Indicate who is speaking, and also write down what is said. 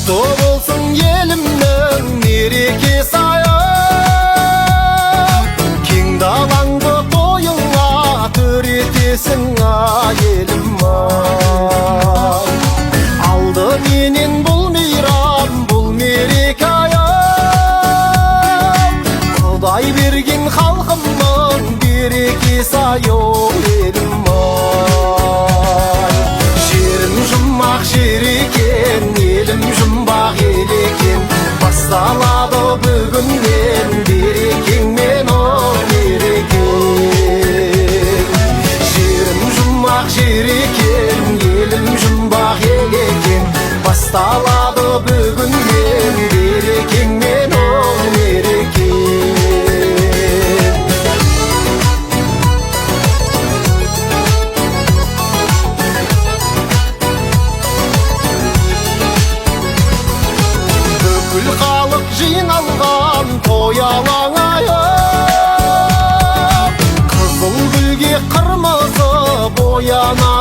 Speaker 1: Құтты болсын елімнің мерекесі айым, кең далаңды тойыңа төретесің елім ай. Алды менен бұл мейрам, бұл мереке айым, Құдай берген халқымның берекесі айым елім ай. Жерім жұмақ жер екен, елім жұмбақ ел екен, басталады бүгіннен берекеңмен о мерекең. Жерім жұмақ жер екен, елім жұмбақ ел екен, басталады бүгіннен берекеңмен о мерекең. Бүкіл халық жиналған той алаңайым, қызыл гүлге қырмызы бояна